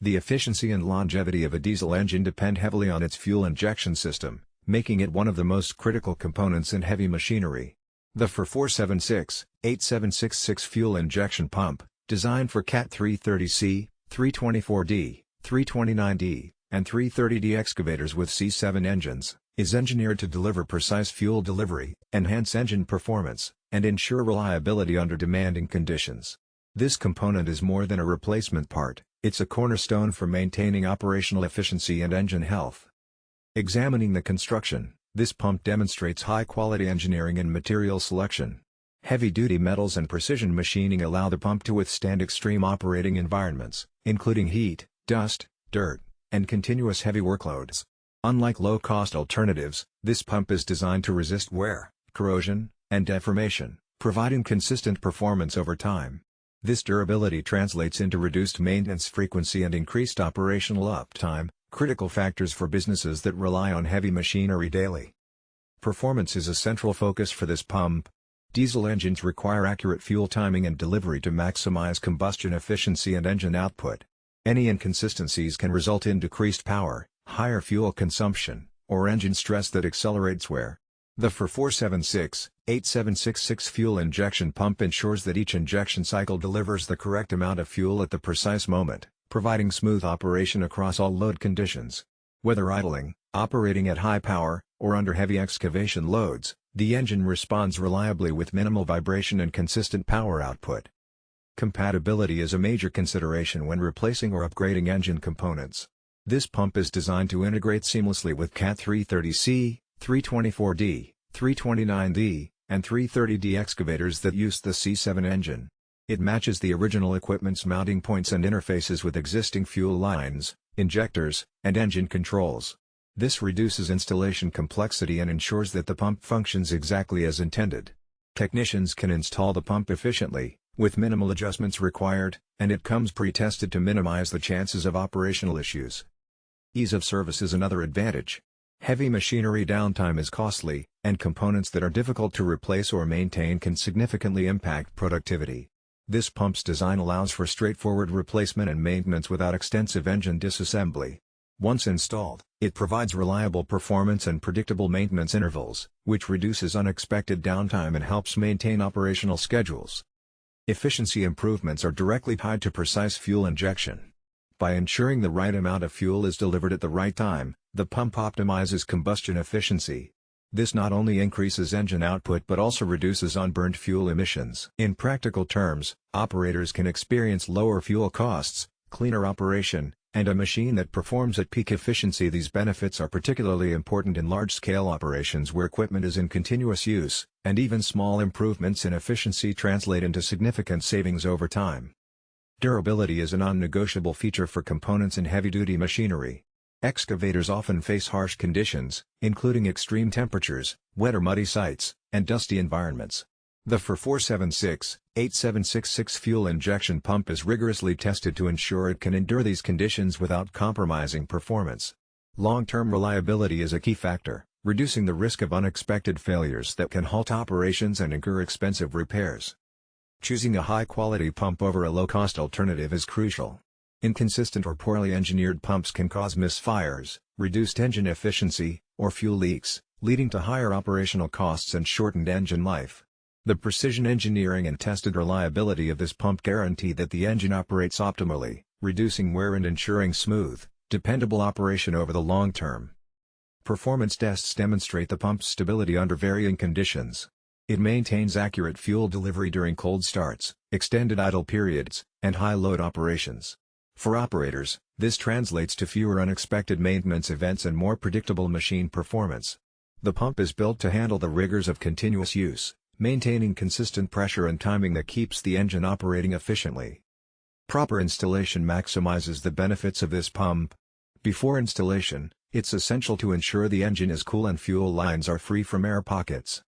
The efficiency and longevity of a diesel engine depend heavily on its fuel injection system, making it one of the most critical components in heavy machinery. The 476-8766 fuel injection pump, designed for Cat 330C, 324D, 329D, and 330D excavators with C7 engines, is engineered to deliver precise fuel delivery, enhance engine performance, and ensure reliability under demanding conditions. This component is more than a replacement part, it's a cornerstone for maintaining operational efficiency and engine health. Examining the construction, this pump demonstrates high-quality engineering and material selection. Heavy-duty metals and precision machining allow the pump to withstand extreme operating environments, including heat, dust, dirt, and continuous heavy workloads. Unlike low-cost alternatives, this pump is designed to resist wear, corrosion, and deformation, providing consistent performance over time. This durability translates into reduced maintenance frequency and increased operational uptime, critical factors for businesses that rely on heavy machinery daily. Performance is a central focus for this pump. Diesel engines require accurate fuel timing and delivery to maximize combustion efficiency and engine output. Any inconsistencies can result in decreased power, higher fuel consumption, or engine stress that accelerates wear. The 476-8766 fuel injection pump ensures that each injection cycle delivers the correct amount of fuel at the precise moment, providing smooth operation across all load conditions. Whether idling, operating at high power, or under heavy excavation loads, the engine responds reliably with minimal vibration and consistent power output. Compatibility is a major consideration when replacing or upgrading engine components. This pump is designed to integrate seamlessly with Cat 330C, 324D, 329D, and 330D excavators that use the C7 engine. It matches the original equipment's mounting points and interfaces with existing fuel lines, injectors, and engine controls. This reduces installation complexity and ensures that the pump functions exactly as intended. Technicians can install the pump efficiently, with minimal adjustments required, and it comes pre-tested to minimize the chances of operational issues. Ease of service is another advantage. Heavy machinery downtime is costly, and components that are difficult to replace or maintain can significantly impact productivity. This pump's design allows for straightforward replacement and maintenance without extensive engine disassembly. Once installed, it provides reliable performance and predictable maintenance intervals, which reduces unexpected downtime and helps maintain operational schedules. Efficiency improvements are directly tied to precise fuel injection. By ensuring the right amount of fuel is delivered at the right time, the pump optimizes combustion efficiency. This not only increases engine output but also reduces unburned fuel emissions. In practical terms, operators can experience lower fuel costs, cleaner operation, and a machine that performs at peak efficiency. These benefits are particularly important in large-scale operations where equipment is in continuous use, and even small improvements in efficiency translate into significant savings over time. Durability is a non-negotiable feature for components in heavy-duty machinery. Excavators often face harsh conditions, including extreme temperatures, wet or muddy sites, and dusty environments. The 476-8766 fuel injection pump is rigorously tested to ensure it can endure these conditions without compromising performance. Long-term reliability is a key factor, reducing the risk of unexpected failures that can halt operations and incur expensive repairs. Choosing a high-quality pump over a low-cost alternative is crucial. Inconsistent or poorly engineered pumps can cause misfires, reduced engine efficiency, or fuel leaks, leading to higher operational costs and shortened engine life. The precision engineering and tested reliability of this pump guarantee that the engine operates optimally, reducing wear and ensuring smooth, dependable operation over the long term. Performance tests demonstrate the pump's stability under varying conditions. It maintains accurate fuel delivery during cold starts, extended idle periods, and high-load operations. For operators, this translates to fewer unexpected maintenance events and more predictable machine performance. The pump is built to handle the rigors of continuous use, maintaining consistent pressure and timing that keeps the engine operating efficiently. Proper installation maximizes the benefits of this pump. Before installation, it's essential to ensure the engine is cool and fuel lines are free from air pockets.